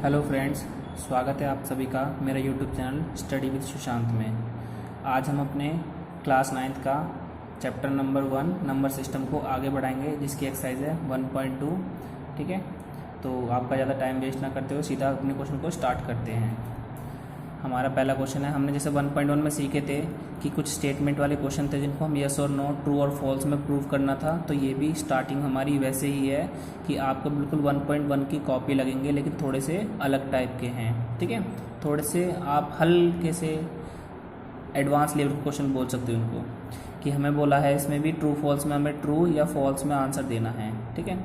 Hello friends, स्वागत है आप सभी का मेरा YouTube channel study with Sushant में। आज हम अपने क्लास 9th का चैप्टर नंबर 1 नंबर सिस्टम को आगे बढ़ाएंगे, जिसकी एक्सरसाइज है 1.2। ठीक है, तो आपका ज़्यादा टाइम वेस्ट ना करते हुए सीधा अपने क्वेश्चन को स्टार्ट करते हैं। हमारा पहला क्वेश्चन है, हमने जैसे 1.1 में सीखे थे कि कुछ स्टेटमेंट वाले क्वेश्चन थे जिनको हम यस और नो, ट्रू और फॉल्स में प्रूव करना था। तो ये भी स्टार्टिंग हमारी वैसे ही है कि आपको बिल्कुल 1.1 की कॉपी लगेंगे, लेकिन थोड़े से अलग टाइप के हैं। ठीक है, थोड़े से आप हल्के से एडवांस लेवल के क्वेश्चन बोल सकते हो उनको, कि हमें बोला है इसमें भी ट्रू फॉल्स में हमें ट्रू या फॉल्स में आंसर देना है। ठीक है,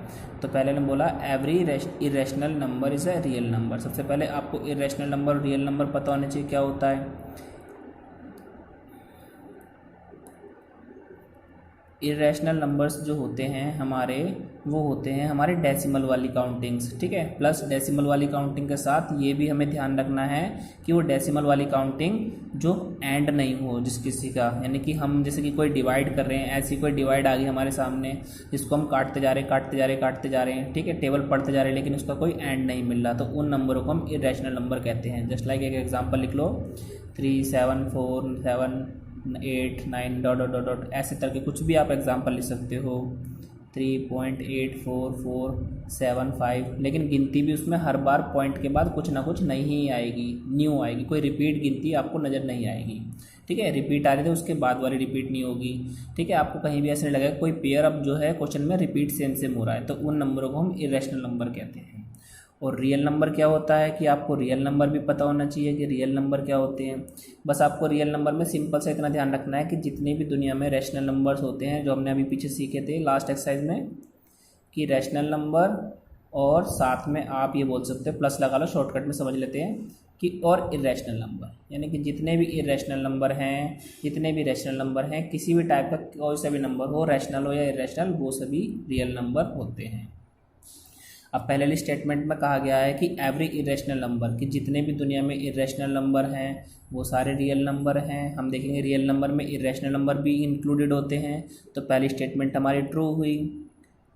तो पहले ने बोला every irrational number is a real number. सबसे पहले आपको इरेशनल नंबर और रियल नंबर पता होना चाहिए क्या होता है। इरेशनल नंबर्स जो होते हैं हमारे, वो होते हैं हमारे डेसिमल वाली काउंटिंग्स। ठीक है, प्लस डेसिमल वाली काउंटिंग के साथ ये भी हमें ध्यान रखना है कि वो डेसिमल वाली काउंटिंग जो एंड नहीं हो जिस किसी का, यानी कि हम जैसे कि कोई डिवाइड कर रहे हैं, ऐसी कोई डिवाइड आ गई हमारे सामने जिसको हम काटते जा रहे हैं। ठीक है, टेबल पढ़ते जा रहे हैं, लेकिन उसका कोई एंड नहीं मिल रहा, तो उन नंबरों को हम इरेशनल नंबर कहते हैं। जस्ट लाइक एक एग्जाम्पल लिख लो, 3, 7, 4, 7, 8, 9 डॉट डॉट डॉट डॉट, ऐसे तरह के कुछ भी आप एग्जांपल लिख सकते हो। 3.8447, लेकिन गिनती भी उसमें हर बार पॉइंट के बाद कुछ ना कुछ नई ही आएगी, न्यू आएगी, कोई रिपीट गिनती आपको नज़र नहीं आएगी। ठीक है, रिपीट आ रही थी उसके बाद वाली रिपीट नहीं होगी। ठीक है, आपको कहीं भी ऐसे नहीं लगेगा कोई पेयर अब जो है क्वेश्चन में रिपीट सेम सेम हो रहा है, तो उन नंबरों को हम इरेशनल नंबर कहते हैं। और रियल नंबर क्या होता है कि आपको रियल नंबर भी पता होना चाहिए कि रियल नंबर क्या होते हैं। बस आपको रियल नंबर में सिंपल से इतना ध्यान रखना है कि जितने भी दुनिया में रैशनल नंबर्स होते हैं, जो हमने अभी पीछे सीखे थे लास्ट एक्सरसाइज में, कि रैशनल नंबर और साथ में आप ये बोल सकते हो, प्लस लगा लो, शॉर्टकट में समझ लेते हैं कि और इरेशनल नंबर, यानी कि जितने भी इरेशनल नंबर हैं, जितने भी रैशनल नंबर हैं, किसी भी टाइप का कोई सा भी नंबर हो, रैशनल हो या इरेशनल, वो सभी रियल नंबर होते हैं। अब पहले वाली स्टेटमेंट में कहा गया है कि एवरी इरेशनल नंबर, कि जितने भी दुनिया में इरेशनल नंबर हैं वो सारे रियल नंबर हैं। हम देखेंगे रियल नंबर में इरेशनल नंबर भी इंक्लूडेड होते हैं, तो पहली स्टेटमेंट हमारी ट्रू हुई।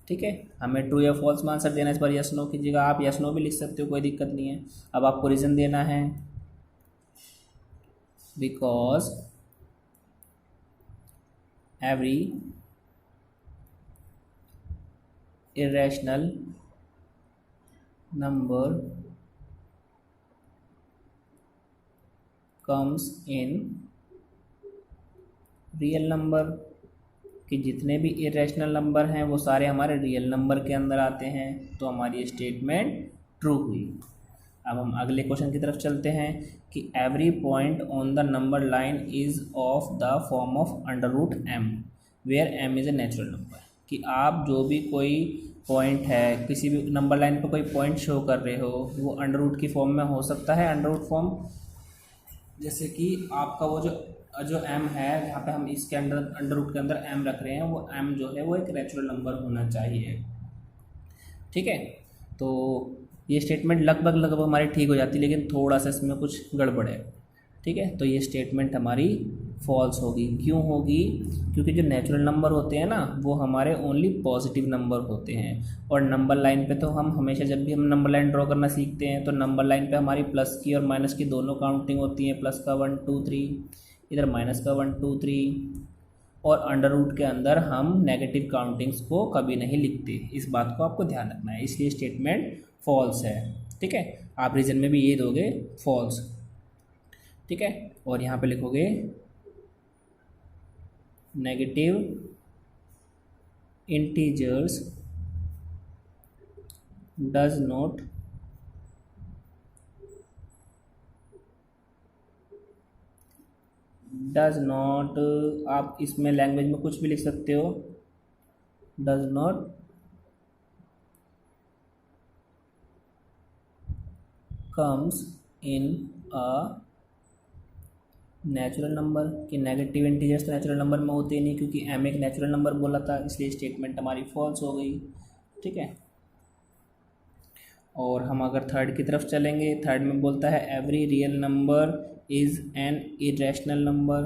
ठीक है, हमें ट्रू या फॉल्स में आंसर देना है। इस पर यस नो कीजिएगा, आप यस नो भी लिख सकते हो, कोई दिक्कत नहीं है। अब आपको रीज़न देना है, because every irrational number comes in real number, कि जितने भी इरेशनल नंबर हैं वो सारे हमारे रियल नंबर के अंदर आते हैं। तो हमारी स्टेटमेंट ट्रू हुई। अब हम अगले क्वेश्चन की तरफ चलते हैं कि every point on the number line is of the form of under root M where M is a natural number, कि आप जो भी कोई पॉइंट है, किसी भी नंबर लाइन पर कोई पॉइंट शो कर रहे हो, वो अंडर रूट की फॉर्म में हो सकता है। अंडर रूट फॉर्म जैसे कि आपका वो जो एम है, जहाँ पे हम इसके अंडर रूट के अंदर एम रख रहे हैं, वो एम जो है वो एक नेचुरल नंबर होना चाहिए। ठीक है, तो ये स्टेटमेंट लगभग हमारी ठीक हो जाती है, लेकिन थोड़ा सा इसमें कुछ गड़बड़ है। ठीक है, तो ये स्टेटमेंट हमारी फॉल्स होगी। क्यों होगी? क्योंकि जो नेचुरल नंबर होते हैं ना, वो हमारे ओनली पॉजिटिव नंबर होते हैं। और नंबर लाइन पे तो हम हमेशा, जब भी हम नंबर लाइन ड्रॉ करना सीखते हैं, तो नंबर लाइन पे हमारी प्लस की और माइनस की दोनों काउंटिंग होती है। प्लस का 1 2 3, इधर माइनस का 1 2 3, और अंडर रूट के अंदर हम नेगेटिव काउंटिंग्स को कभी नहीं लिखते। इस बात को आपको ध्यान रखना है, इसलिए स्टेटमेंट फॉल्स है। ठीक है, आप रीजन में भी ये दोगे फॉल्स। ठीक है, और यहाँ पे लिखोगे नेगेटिव इंटीजर्स डज नॉट आप इसमें लैंग्वेज में कुछ भी लिख सकते हो, does not comes in a natural number, कि नेगेटिव इंटीजर्स तो नेचुरल नंबर में होते ही नहीं, क्योंकि एम एक नेचुरल नंबर बोला था, इसलिए स्टेटमेंट हमारी फॉल्स हो गई। ठीक है, और हम अगर थर्ड की तरफ चलेंगे, थर्ड में बोलता है every real number is an irrational number,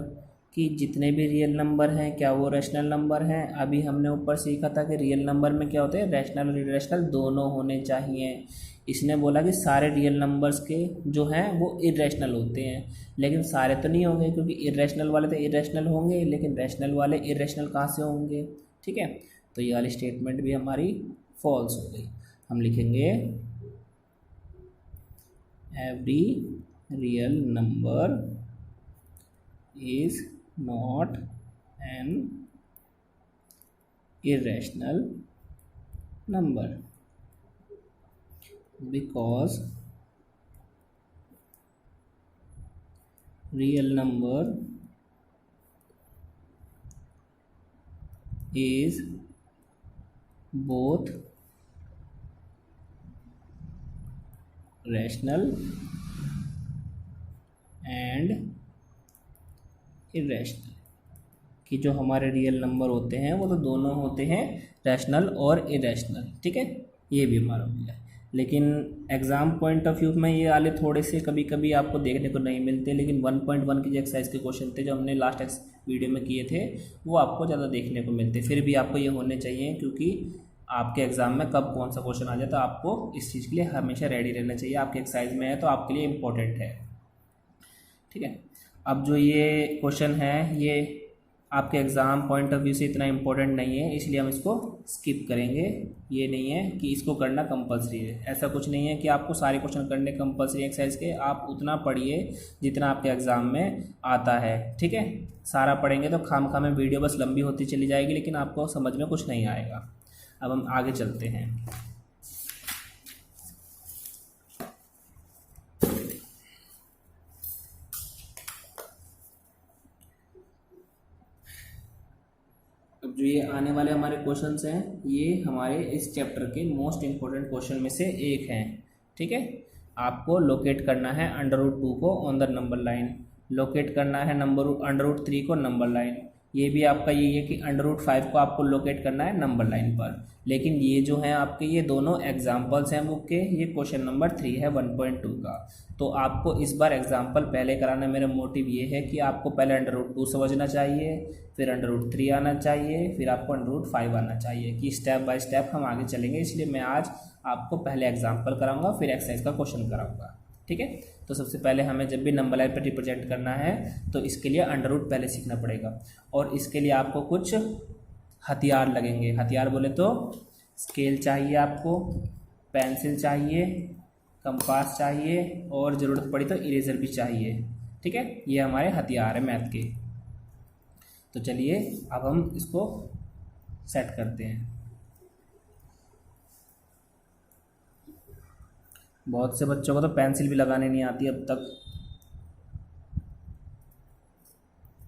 कि जितने भी रियल नंबर हैं क्या वो रैशनल नंबर हैं। अभी हमने ऊपर सीखा था कि रियल नंबर में क्या होते हैं, रैशनल और इरेशनल दोनों होने चाहिए। इसने बोला कि सारे रियल नंबर्स के जो हैं वो इरेशनल होते हैं, लेकिन सारे तो नहीं होंगे, क्योंकि इरेशनल वाले तो इरेशनल होंगे, लेकिन रैशनल वाले इरेशनल कहाँ से होंगे। ठीक है, तो ये वाली स्टेटमेंट भी हमारी फॉल्स हो गई। हम लिखेंगे every real number is not an irrational number because real number is both rational and irrational, कि जो हमारे रियल नंबर होते हैं वो तो दोनों होते हैं, रैशनल और इरेशनल। ठीक है, ये भी हमारा हो गया। लेकिन एग्ज़ाम पॉइंट ऑफ व्यू में ये वाले थोड़े से कभी कभी आपको देखने को नहीं मिलते, लेकिन 1.1 के जो एक्सरसाइज के क्वेश्चन थे जो हमने लास्ट वीडियो में किए थे वो आपको ज़्यादा देखने को मिलते। फिर भी आपको ये होने चाहिए, क्योंकि आपके एग्ज़ाम में कब कौन सा क्वेश्चन आ जाए तो आपको इस चीज़ के लिए हमेशा रेडी रहना चाहिए। आपके एक्सरसाइज में है तो आपके लिए इम्पोर्टेंट है। ठीक है, अब जो ये क्वेश्चन है ये आपके एग्ज़ाम पॉइंट ऑफ व्यू से इतना इम्पोर्टेंट नहीं है, इसलिए हम इसको स्किप करेंगे। ये नहीं है कि इसको करना कंपलसरी है, ऐसा कुछ नहीं है कि आपको सारे क्वेश्चन करने कंपलसरी एक्सरसाइज के। आप उतना पढ़िए जितना आपके एग्ज़ाम में आता है। ठीक है, सारा पढ़ेंगे तो खामखा में वीडियो बस लंबी होती चली जाएगी, लेकिन आपको समझ में कुछ नहीं आएगा। अब हम आगे चलते हैं। अब जो ये आने वाले हमारे क्वेश्चंस हैं ये हमारे इस चैप्टर के मोस्ट इम्पोर्टेंट क्वेश्चन में से एक हैं। ठीक है, आपको लोकेट करना है √2 को on the number line, locate करना है √3 को नंबर लाइन। ये भी आपका यही है कि √5 को आपको लोकेट करना है नंबर लाइन पर। लेकिन ये जो है आपके ये दोनों एग्जाम्पल्स हैं बुक के, ये क्वेश्चन नंबर 3 है 1.2 का। तो आपको इस बार एग्जाम्पल पहले कराना, मेरा मोटिव ये है कि आपको पहले √2 समझना चाहिए, फिर √3 आना चाहिए, फिर आपको √5 आना चाहिए, कि स्टेप बाय स्टेप हम आगे चलेंगे। इसलिए मैं आज आपको पहले एग्जाम्पल कराऊंगा, फिर एक्सरसाइज का क्वेश्चन कराऊंगा। ठीक है, तो सबसे पहले हमें जब भी नंबर लाइन पर रिप्रेजेंट करना है तो इसके लिए √ पहले सीखना पड़ेगा, और इसके लिए आपको कुछ हथियार लगेंगे। हथियार बोले तो स्केल चाहिए आपको, पेंसिल चाहिए, कंपास चाहिए, और ज़रूरत पड़ी तो इरेजर भी चाहिए। ठीक है, ये हमारे हथियार हैं मैथ के। तो चलिए अब हम इसको सेट करते हैं। बहुत से बच्चों को तो पेंसिल भी लगाने नहीं आती अब तक,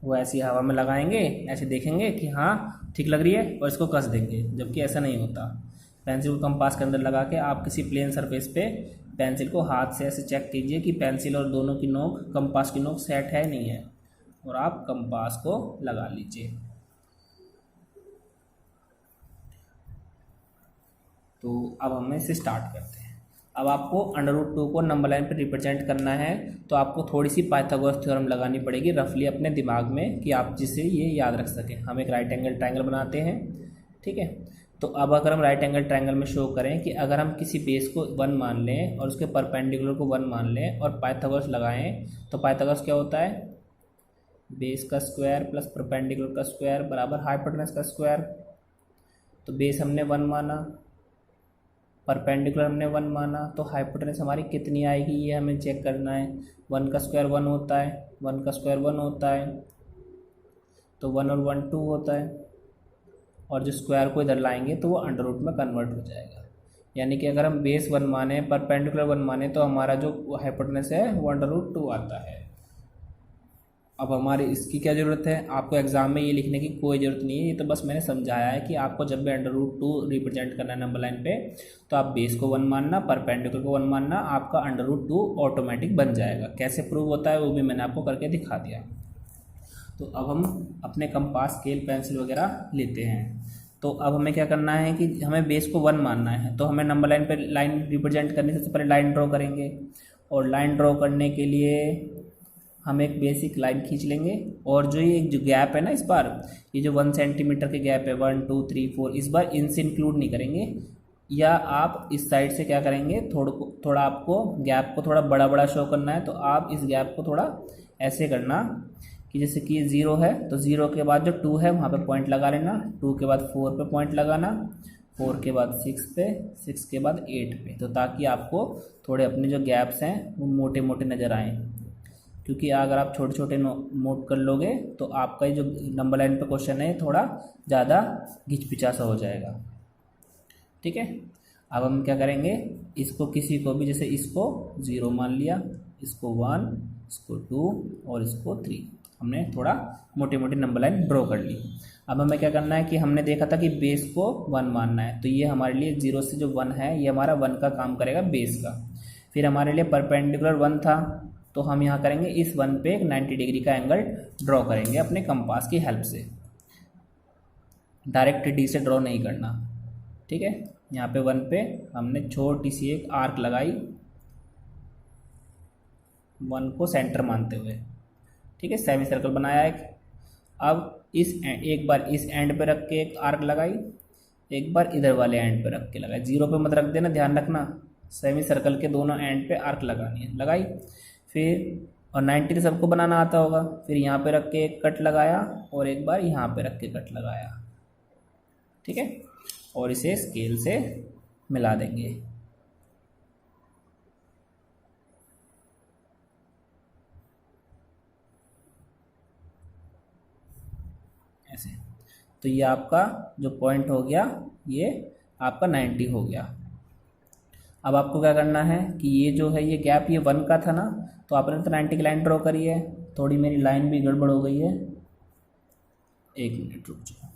वो ऐसी हवा में लगाएंगे, ऐसे देखेंगे कि हाँ ठीक लग रही है और इसको कस देंगे, जबकि ऐसा नहीं होता। पेंसिल को कंपास के अंदर लगा के आप किसी प्लेन सरफेस पे पेंसिल को हाथ से ऐसे चेक कीजिए कि पेंसिल और दोनों की नोक, कंपास की नोक सेट है नहीं है, और आप कंपास को लगा लीजिए। तो अब हम इसे स्टार्ट करते हैं। अब आपको √2 को नंबर लाइन पर रिप्रेजेंट करना है, तो आपको थोड़ी सी पाइथागोरस थ्योरम लगानी पड़ेगी रफली अपने दिमाग में, कि आप जिससे ये याद रख सकें। हम एक राइट एंगल ट्रायंगल बनाते हैं। ठीक है, तो अब अगर हम राइट एंगल ट्रायंगल में शो करें कि अगर हम किसी बेस को 1 मान लें और उसके परपेंडिकुलर को 1 मान लें और पाइथागोरस लगाएं, तो पाइथागोरस क्या होता है, बेस का स्क्वायर प्लस परपेंडिकुलर का स्क्वायर बराबर हाइपोटेनस का स्क्वायर। तो बेस हमने 1 माना, परपेंडिकुलर हमने 1 माना, तो हाइपोटेनस हमारी कितनी आएगी ये हमें चेक करना है। 1 का स्क्वायर 1 होता है, 1 का स्क्वायर 1 होता है, तो 1 और 1 2 होता है, और जो स्क्वायर को इधर लाएंगे तो वो √ में कन्वर्ट हो जाएगा। यानी कि अगर हम बेस 1 माने, परपेंडिकुलर 1 माने, तो हमारा जो हाइपोटेनस है वो √2 आता है। अब हमारी इसकी क्या ज़रूरत है, आपको एग्ज़ाम में ये लिखने की कोई ज़रूरत नहीं है, ये तो बस मैंने समझाया है कि आपको जब भी √2 रिप्रेजेंट करना है नंबर लाइन पे, तो आप बेस को 1 मानना, परपेंडिकुलर को 1 मानना, आपका √2 ऑटोमेटिक बन जाएगा। कैसे प्रूव होता है वो भी मैंने आपको करके दिखा दिया। तो अब हम अपने कंपास, स्केल, पेंसिल वगैरह लेते हैं। तो अब हमें क्या करना है कि हमें बेस को 1 मानना है, तो हमें नंबर लाइन पर लाइन रिप्रेजेंट करने से पहले लाइन ड्रॉ करेंगे, और लाइन ड्रॉ करने के लिए हम एक बेसिक लाइन खींच लेंगे और जो ये जो गैप है ना, इस बार ये जो 1 सेंटीमीटर के गैप है 1 2 3 4, इस बार इनसे इंक्लूड नहीं करेंगे, या आप इस साइड से क्या करेंगे, थोड़ा आपको गैप को थोड़ा बड़ा बड़ा शो करना है, तो आप इस गैप को थोड़ा ऐसे करना कि जैसे कि ये 0 है तो 0 के बाद जो 2 है वहाँ पे पॉइंट लगा लेना, 2 के बाद 4 पे पॉइंट लगाना, 4 के बाद 6 पे, 6 के बाद 8 पे, तो ताकि आपको थोड़े अपने जो गैप्स हैं वो मोटे मोटे नज़र आएँ। क्योंकि अगर आप छोटे छोटे नोट कर लोगे तो आपका ये जो नंबर लाइन पे क्वेश्चन है थोड़ा ज़्यादा घिचपिचा सा हो जाएगा। ठीक है, अब हम क्या करेंगे, इसको किसी को भी, जैसे इसको 0 मान लिया, इसको 1, इसको 2 और इसको 3, हमने थोड़ा मोटे मोटे नंबर लाइन ड्रॉ कर ली। अब हमें क्या करना है कि हमने देखा था कि बेस को 1 मानना है, तो ये हमारे लिए 0 से जो 1 है ये हमारा 1 का काम करेगा बेस का। फिर हमारे लिए परपेंडिकुलर 1 था, तो हम यहाँ करेंगे इस 1 पे एक 90 डिग्री का एंगल ड्रॉ करेंगे अपने कंपास की हेल्प से, डायरेक्ट डी से ड्रॉ नहीं करना। ठीक है, यहाँ पे 1 पे हमने छोटी सी एक आर्क लगाई 1 को सेंटर मानते हुए। ठीक है, सेमी सर्कल बनाया एक। अब एक बार इस एंड पे रख के एक आर्क लगाई, एक बार इधर वाले एंड पे रख के लगाई, 0 पे मत रख देना, ध्यान रखना, सेमी सर्कल के दोनों एंड पे आर्क लगानी है, लगाई। फिर और 90 सबको बनाना आता होगा, फिर यहाँ पे रख के एक कट लगाया और एक बार यहाँ पे रख के कट लगाया। ठीक है, और इसे स्केल से मिला देंगे ऐसे। तो ये आपका जो पॉइंट हो गया ये आपका 90 हो गया। अब आपको क्या करना है कि ये जो है ये गैप ये 1 का था ना, तो आपने तो 90 की लाइन ड्रॉ करी है, थोड़ी मेरी लाइन भी गड़बड़ हो गई है, 1 मिनट रुक जाओ,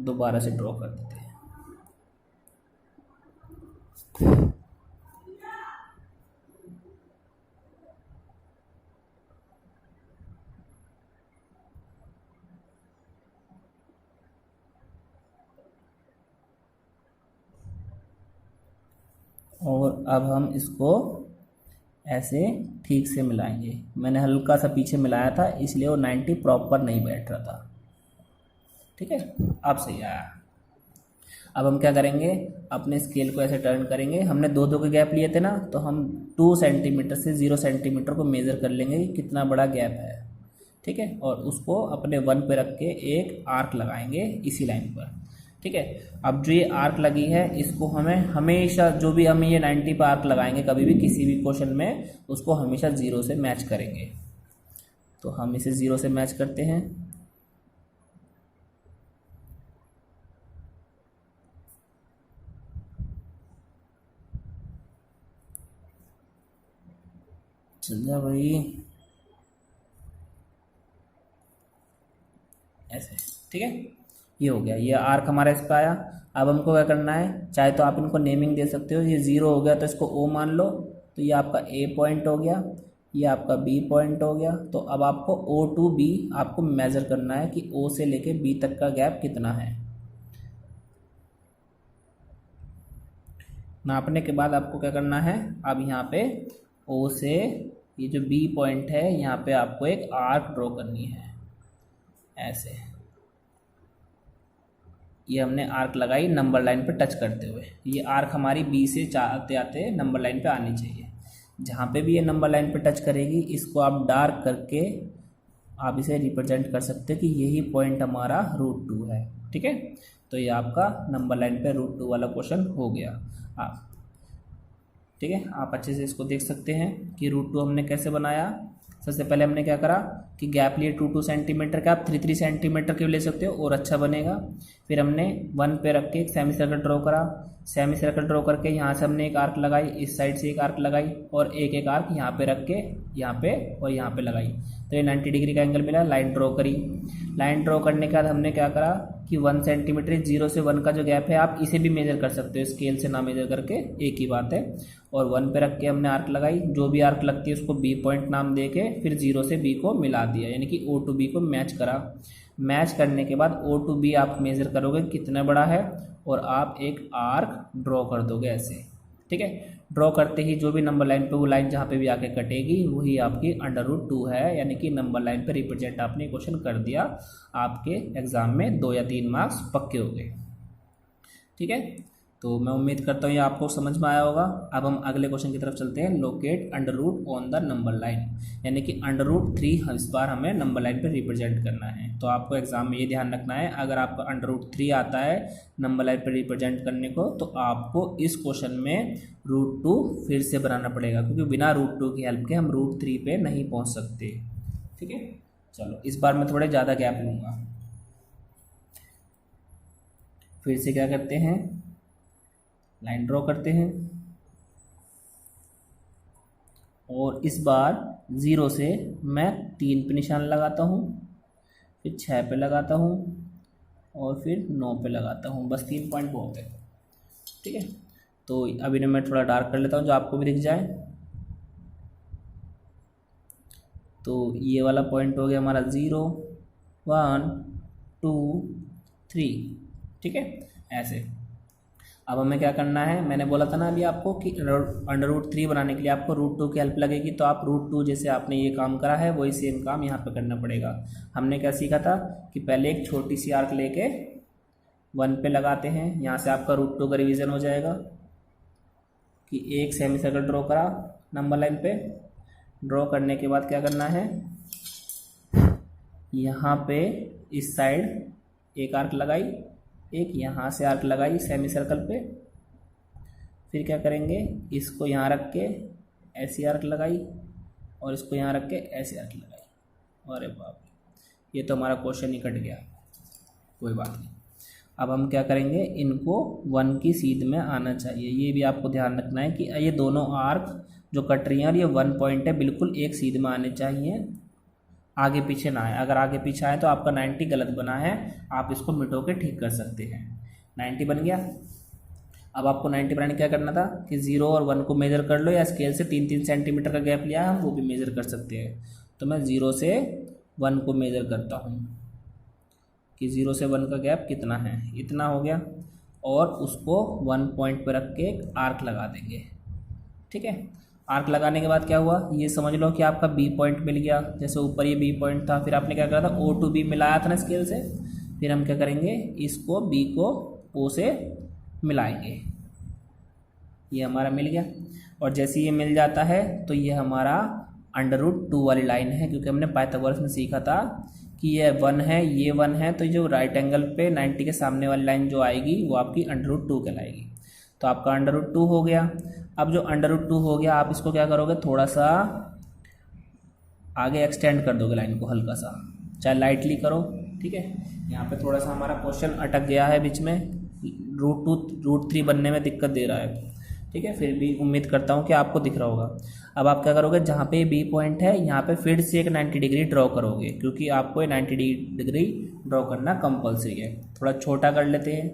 दोबारा से ड्रॉ कर देते हैं। और अब हम इसको ऐसे ठीक से मिलाएंगे। मैंने हल्का सा पीछे मिलाया था इसलिए वो 90 प्रॉपर नहीं बैठ रहा था। ठीक है, अब सही आया। अब हम क्या करेंगे, अपने स्केल को ऐसे टर्न करेंगे, हमने 2-2 के गैप लिए थे ना, तो हम 2 सेंटीमीटर से 0 सेंटीमीटर को मेज़र कर लेंगे कि कितना बड़ा गैप है। ठीक है, और उसको अपने 1 पे रख के एक आर्क लगाएंगे इसी लाइन पर। ठीक है, अब जो ये आर्क लगी है इसको हमें हमेशा, जो भी हम ये 90 पे आर्क लगाएंगे कभी भी किसी भी क्वेश्चन में, उसको हमेशा 0 से मैच करेंगे। तो हम इसे 0 से मैच करते हैं। चल जा भाई, ऐसे। ठीक है, ये हो गया, ये आर्क हमारा इस पर आया। अब हमको क्या करना है, चाहे तो आप इनको नेमिंग दे सकते हो, ये 0 हो गया तो इसको O मान लो, तो ये आपका A पॉइंट हो गया, ये आपका B पॉइंट हो गया। तो अब आपको O to B आपको मेज़र करना है कि O से लेके B तक का गैप कितना है। नापने के बाद आपको क्या करना है, अब यहाँ पे O से ये जो B पॉइंट है यहाँ पे आपको एक आर्क ड्रॉ करनी है ऐसे। ये हमने आर्क लगाई नंबर लाइन पे टच करते हुए, ये आर्क हमारी बी से आते आते नंबर लाइन पे आनी चाहिए। जहाँ पे भी ये नंबर लाइन पे टच करेगी इसको आप डार्क करके आप इसे रिप्रेजेंट कर सकते हो कि यही पॉइंट हमारा √2 है। ठीक है, तो ये आपका नंबर लाइन पे √2 वाला क्वेश्चन हो गया। आप ठीक है, आप अच्छे से इसको देख सकते हैं कि √2 हमने कैसे बनाया। सबसे पहले हमने क्या करा कि गैप लिए 2-2 सेंटीमीटर का, आप 3-3 सेंटीमीटर के ले सकते हो और अच्छा बनेगा। फिर हमने 1 पे रख के एक सेमी सर्कल ड्रॉ करा, सेमी सर्कल ड्रॉ करके यहाँ से हमने एक आर्क लगाई, इस साइड से एक आर्क लगाई और एक आर्क यहाँ पे रख के यहाँ पे और यहाँ पे लगाई, तो ये 90 डिग्री का एंगल मिला। लाइन ड्रॉ करी, लाइन ड्रॉ करने के बाद हमने क्या करा कि 1 सेंटीमीटर 0 से 1 का जो गैप है आप इसे भी मेजर कर सकते हो, स्केल से ना मेजर करके, एक ही बात है। और 1 पे रख के हमने आर्क लगाई, जो भी आर्क लगती है उसको B पॉइंट नाम दे के फिर 0 से B को मिला दिया, यानी कि O to B को मैच करा। मैच करने के बाद O to B आप मेज़र करोगे कितना बड़ा है और आप एक आर्क ड्रॉ कर दोगे ऐसे। ठीक है, ड्रॉ करते ही जो भी नंबर लाइन पे वो लाइन जहाँ पे भी आके कटेगी वही आपकी √2 है, यानी कि नंबर लाइन पे रिप्रेजेंट आपने क्वेश्चन कर दिया, आपके एग्ज़ाम में 2 या 3 मार्क्स पक्के हो गए। ठीक है, तो मैं उम्मीद करता हूँ ये आपको समझ में आया होगा। अब हम अगले क्वेश्चन की तरफ चलते हैं। Locate √ on the number line, यानी कि √3 इस बार हमें नंबर लाइन पे रिप्रेजेंट करना है। तो आपको एग्जाम में ये ध्यान रखना है, अगर आपका √3 आता है नंबर लाइन पे रिप्रेजेंट करने को, तो आपको इस क्वेश्चन में √2 फिर से बनाना पड़ेगा, क्योंकि बिना √2 की हेल्प के हम √3 पे नहीं पहुँच सकते। ठीक है, चलो इस बार मैं थोड़े ज़्यादा गैप लूँगा। फिर से क्या करते हैं, लाइन ड्रॉ करते हैं और इस बार 0 से मैं 3 पे निशान लगाता हूँ, फिर 6 पे लगाता हूँ और फिर 9 पे लगाता हूँ। बस 3 पॉइंट बहुत है। ठीक है, तो अभी ना मैं थोड़ा डार्क कर लेता हूँ जो आपको भी दिख जाए। तो ये वाला पॉइंट हो गया हमारा 0, 1, 2, 3। ठीक है, ऐसे। अब हमें क्या करना है, मैंने बोला था ना अभी आपको कि √3 बनाने के लिए आपको √2 की हेल्प लगेगी। तो आप √2 जैसे आपने ये काम करा है वही सेम काम यहाँ पे करना पड़ेगा। हमने क्या सीखा था कि पहले एक छोटी सी आर्क लेके 1 पे लगाते हैं, यहाँ से आपका √2 का रिवीजन हो जाएगा कि एक सेमी सर्कल ड्रॉ करा नंबर लाइन पे। ड्रॉ करने के बाद क्या करना है, यहाँ पे इस साइड एक आर्क लगाई, एक यहाँ से आर्क लगाई सेमी सर्कल पे, फिर क्या करेंगे, इसको यहाँ रख के ऐसी आर्क लगाई और इसको यहाँ रख के ऐसी आर्क लगाई। अरे बाप, ये तो हमारा क्वेश्चन ही कट गया, कोई बात नहीं। अब हम क्या करेंगे, इनको 1 की सीध में आना चाहिए। ये भी आपको ध्यान रखना है कि ये दोनों आर्क जो कट रही हैं और ये 1 पॉइंट है, बिल्कुल एक सीध में आने चाहिए, आगे पीछे ना आए। अगर आगे पीछे आए तो आपका 90 गलत बना है, आप इसको मिटो के ठीक कर सकते हैं। 90 बन गया। अब आपको 90 बनाने क्या करना था कि 0 और 1 को मेज़र कर लो, या स्केल से 3-3 सेंटीमीटर का गैप लिया है हम वो भी मेज़र कर सकते हैं। तो मैं 0 से 1 को मेज़र करता हूँ कि 0 से 1 का गैप कितना है, इतना हो गया, और उसको 1 पॉइंट पर रख के एक आर्क लगा देंगे। ठीक है, आर्क लगाने के बाद क्या हुआ, ये समझ लो कि आपका बी पॉइंट मिल गया। जैसे ऊपर ये बी पॉइंट था, फिर आपने क्या करा था, O to B मिलाया था ना स्केल से, फिर हम क्या करेंगे, इसको B को O से मिलाएंगे। ये हमारा मिल गया, और जैसे ये मिल जाता है तो ये हमारा √2 वाली लाइन है, क्योंकि हमने पाइथागोरस में सीखा था कि ये 1 है, ये 1 है, तो जो राइट एंगल पे 90 के सामने वाली लाइन जो आएगी वो आपकी √2 कहलाएगी। तो आपका √2 हो गया। अब जो √2 हो गया, आप इसको क्या करोगे, थोड़ा सा आगे एक्सटेंड कर दोगे लाइन को हल्का सा, चाहे लाइटली करो। ठीक है, यहाँ पे थोड़ा सा हमारा क्वेश्चन अटक गया है बीच में, √3 बनने में दिक्कत दे रहा है। ठीक है, फिर भी उम्मीद करता हूँ कि आपको दिख रहा होगा। अब आप क्या करोगे, जहाँ पे बी पॉइंट है यहाँ पे फिर से एक 90 डिग्री ड्रॉ करोगे, क्योंकि आपको ये 90 डिग्री ड्रॉ करना कंपलसरी है। थोड़ा छोटा कर लेते हैं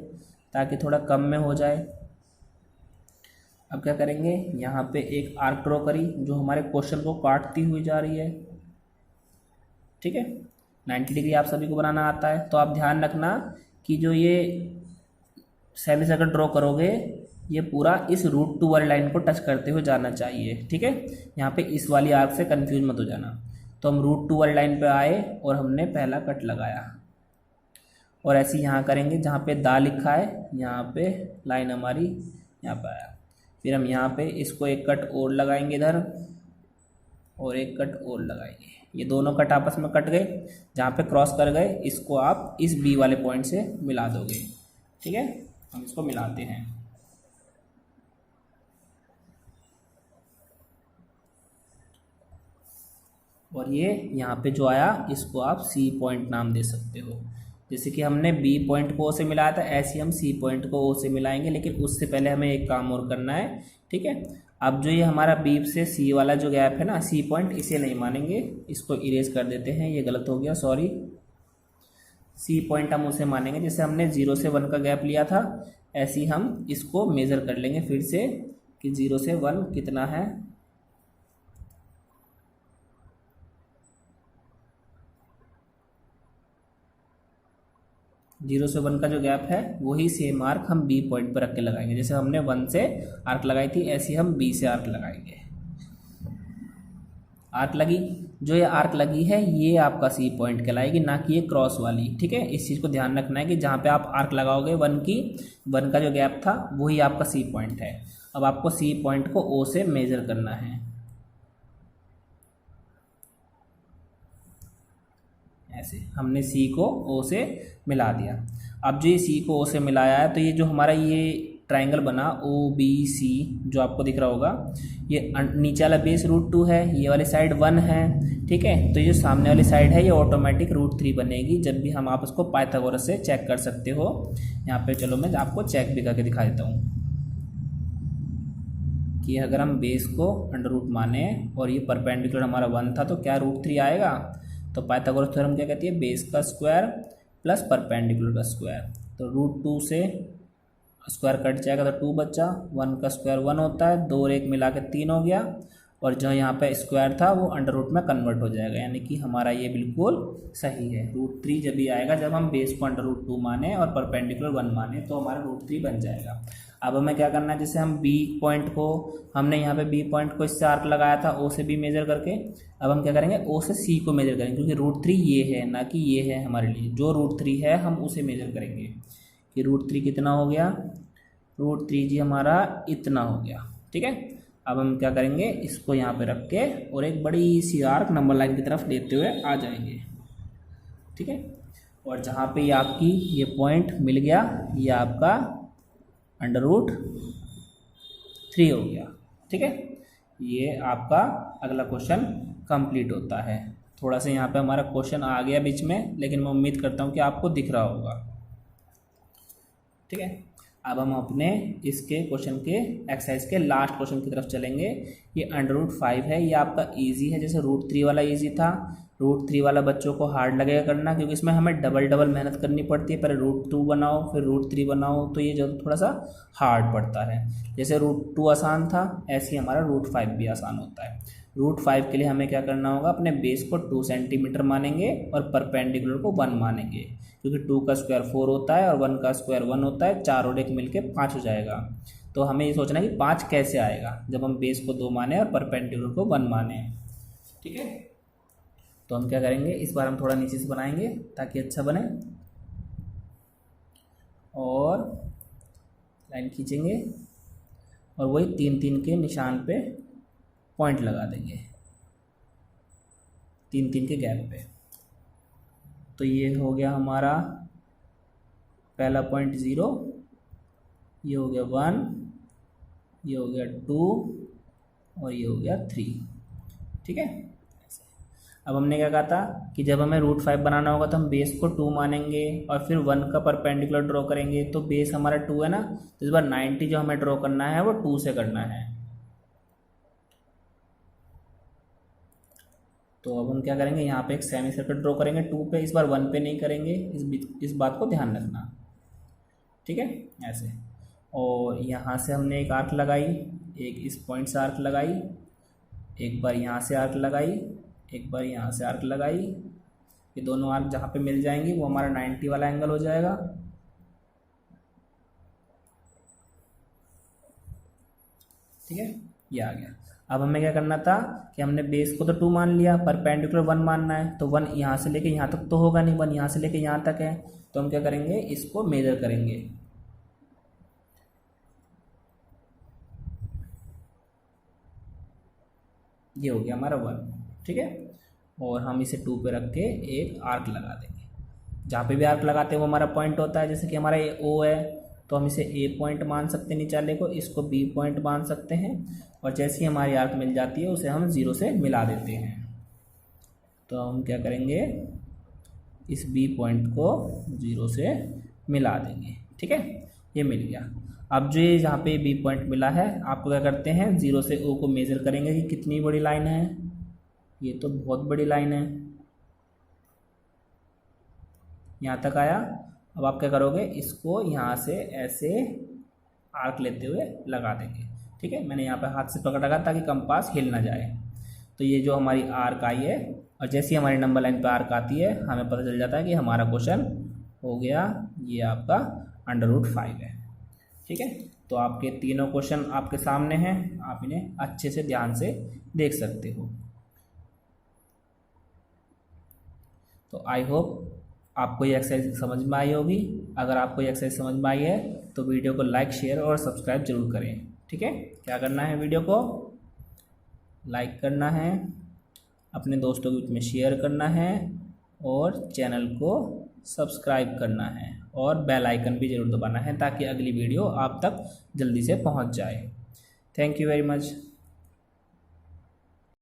ताकि थोड़ा कम में हो जाए। अब क्या करेंगे, यहाँ पे एक आर्क ड्रॉ करी जो हमारे क्वेश्चन को काटती हुई जा रही है। ठीक है, 90 डिग्री आप सभी को बनाना आता है। तो आप ध्यान रखना कि जो ये सेमी सर्कल ड्रॉ करोगे ये पूरा इस √2 वाली लाइन को टच करते हुए जाना चाहिए। ठीक है, यहाँ पे इस वाली आर्क से कंफ्यूज मत हो जाना। तो हम √2 वाली लाइन पे आए और हमने पहला कट लगाया, और ऐसे यहाँ करेंगे, जहाँ पे दा लिखा है यहाँ पे लाइन हमारी यहाँ पे आया। फिर हम यहाँ पे इसको एक कट और लगाएंगे इधर, और एक कट और लगाएंगे। ये दोनों कट आपस में कट गए, जहाँ पे क्रॉस कर गए इसको आप इस बी वाले पॉइंट से मिला दोगे। ठीक है, हम इसको मिलाते हैं। और ये यहाँ पे जो आया इसको आप सी पॉइंट नाम दे सकते हो। जैसे कि हमने बी पॉइंट को ओ से मिलाया था, ऐसे हम सी पॉइंट को ओ से मिलाएंगे, लेकिन उससे पहले हमें एक काम और करना है। ठीक है, अब जो ये हमारा बी से सी वाला जो गैप है ना, सी पॉइंट, इसे नहीं मानेंगे, इसको इरेज कर देते हैं, ये गलत हो गया, सॉरी। सी पॉइंट हम उसे मानेंगे जैसे हमने 0 से 1 का गैप लिया था, ऐसे ही हम इसको मेज़र कर लेंगे फिर से कि 0 से 1 कितना है। 0 से 1 का जो गैप है वही सेम आर्क हम बी पॉइंट पर रख के लगाएंगे। जैसे हमने 1 से आर्क लगाई थी ऐसी हम बी से आर्क लगाएंगे। आर्क लगी, जो ये आर्क लगी है ये आपका सी पॉइंट कहलाएगी, ना कि ये क्रॉस वाली। ठीक है, इस चीज़ को ध्यान रखना है कि जहाँ पे आप आर्क लगाओगे 1 का जो गैप था वही आपका सी पॉइंट है। अब आपको सी पॉइंट को ओ से मेजर करना है। ऐसे हमने सी को ओ से मिला दिया। अब जो ये सी को ओ से मिलाया है तो ये जो हमारा ये ट्रायंगल बना ओ बी सी जो आपको दिख रहा होगा, ये नीचे वाला बेस √2 है, ये वाली साइड 1 है। ठीक है, तो ये जो सामने वाली साइड है ये ऑटोमेटिक √3 बनेगी। जब भी हम आप इसको पाइथागोरस से चेक कर सकते हो। यहाँ पे चलो मैं आपको चेक भी करके दिखा देता हूँ कि अगर हम बेस को √, माने और ये परपेंडिकुलर हमारा 1 था तो क्या √3 आएगा। तो पाइथागोरस थ्योरम क्या कहती है, बेस का स्क्वायर प्लस परपेंडिकुलर का स्क्वायर। तो √2 से स्क्वायर कट जाएगा तो 2 बचा, 1 का स्क्वायर 1 होता है, 2 और 1 मिला के 3 हो गया, और जो यहाँ पे स्क्वायर था वो √, में कन्वर्ट हो जाएगा। यानी कि हमारा ये बिल्कुल सही है। √3 जब भी आएगा जब हम बेस को √2 माने और परपेंडिकुलर 1 माने तो हमारा √3 बन जाएगा। अब हमें क्या करना है, जैसे हम बी पॉइंट को, हमने यहाँ पे बी पॉइंट को इससे आर्क लगाया था ओ से बी मेजर करके। अब हम क्या करेंगे, ओ से सी को मेजर करेंगे, क्योंकि √3 ये है ना कि ये है हमारे लिए। जो √3 है हम उसे मेजर करेंगे कि √3 कितना हो गया, √3 जी हमारा इतना हो गया। ठीक है, अब हम क्या करेंगे, इसको यहाँ पे रख के और एक बड़ी सी आर्क नंबर लाइन की तरफ लेते हुए आ जाएंगे। ठीक है, और जहाँ पे ये आपकी ये पॉइंट मिल गया ये आपका √3 हो गया। ठीक है, ये आपका अगला क्वेश्चन कंप्लीट होता है। थोड़ा सा यहाँ पे हमारा क्वेश्चन आ गया बीच में, लेकिन मैं उम्मीद करता हूँ कि आपको दिख रहा होगा। ठीक है, अब हम अपने इसके क्वेश्चन के एक्सरसाइज के लास्ट क्वेश्चन की तरफ चलेंगे। ये √5 है, ये आपका इजी है। जैसे √3 वाला इजी था, √3 वाला बच्चों को हार्ड लगेगा करना, क्योंकि इसमें हमें डबल मेहनत करनी पड़ती है। पहले √2 बनाओ फिर √3 बनाओ, तो ये जो थोड़ा सा हार्ड पड़ता है। जैसे √2 आसान था ऐसे ही हमारा √5 भी आसान होता है। √5 के लिए हमें क्या करना होगा, अपने बेस को 2 सेंटीमीटर मानेंगे और परपेंडिकुलर को 1 मानेंगे, क्योंकि 2 का स्क्वायर 4 होता है और 1 का स्क्वायर 1 होता है। 4 और 1 मिलके 5 हो जाएगा। तो हमें ये सोचना है कि 5 कैसे आएगा, जब हम बेस को 2 माने और परपेंडिकुलर को 1 माने। ठीक है, तो हम क्या करेंगे, इस बार हम थोड़ा नीचे से बनाएंगे ताकि अच्छा बने, और लाइन खींचेंगे और वही 3-3 के निशान पे पॉइंट लगा देंगे, 3-3 के गैप पे। तो ये हो गया हमारा पहला पॉइंट 0, ये हो गया 1, ये हो गया 2 और ये हो गया 3। ठीक है, अब हमने क्या कहा था कि जब हमें √5 बनाना होगा तो हम बेस को 2 मानेंगे और फिर 1 का परपेंडिकुलर ड्रॉ करेंगे। तो बेस हमारा 2 है ना, तो इस बार 90 जो हमें ड्रॉ करना है वो 2 से करना है। तो अब हम क्या करेंगे, यहाँ पे एक सेमी सर्कल ड्रॉ करेंगे 2 पे, इस बार 1 पे नहीं करेंगे, इस बात को ध्यान रखना। ठीक है, ऐसे। और यहाँ से हमने एक आर्क लगाई, एक इस पॉइंट से आर्क लगाई, एक बार यहाँ से आर्क लगाई, एक बार यहाँ से आर्क लगाई। ये दोनों आर्क जहाँ पे मिल जाएंगी वो हमारा 90 वाला एंगल हो जाएगा। ठीक है, ये आ गया। अब हमें क्या करना था कि हमने बेस को तो 2 मान लिया, परपेंडिकुलर 1 मानना है। तो 1 यहाँ से लेके यहाँ तक तो होगा नहीं, 1 यहाँ से लेके यहाँ तक है। तो हम क्या करेंगे, इसको मेजर करेंगे। ये हो गया हमारा 1। ठीक है, और हम इसे 2 पे रख के एक आर्क लगा देंगे। जहाँ पे भी आर्क लगाते हैं वो हमारा पॉइंट होता है। जैसे कि हमारा ये O है तो हम इसे A पॉइंट मान सकते हैं नीचे वाले को, इसको B पॉइंट मान सकते हैं, और जैसे ही हमारी आर्क मिल जाती है उसे हम 0 से मिला देते हैं। तो हम क्या करेंगे, इस B पॉइंट को 0 से मिला देंगे। ठीक है, ये मिल गया। अब जो ये जहाँ पे B पॉइंट मिला है, आपको क्या करते हैं, 0 से O को मेज़र करेंगे कि कितनी बड़ी लाइन है। ये तो बहुत बड़ी लाइन है, यहाँ तक आया। अब आप क्या करोगे, इसको यहाँ से ऐसे आर्क लेते हुए लगा देंगे। ठीक है, मैंने यहाँ पे हाथ से पकड़ रखा ताकि कंपास हिल ना जाए। तो ये जो हमारी आर्क आई है, और जैसी हमारी नंबर लाइन पे आर्क आती है हमें पता चल जाता है कि हमारा क्वेश्चन हो गया, ये आपका √5 है। ठीक है, तो आपके तीनों क्वेश्चन आपके सामने हैं, आप इन्हें अच्छे से ध्यान से देख सकते हो। तो आई होप आपको ये एक्सरसाइज समझ में आई होगी। अगर आपको ये एक्सरसाइज समझ में आई है तो वीडियो को लाइक, शेयर और सब्सक्राइब जरूर करें। ठीक है, क्या करना है, वीडियो को लाइक करना है, अपने दोस्तों के बीच में शेयर करना है और चैनल को सब्सक्राइब करना है और बेल आइकन भी ज़रूर दबाना है ताकि अगली वीडियो आप तक जल्दी से पहुंच जाए। Thank you very much.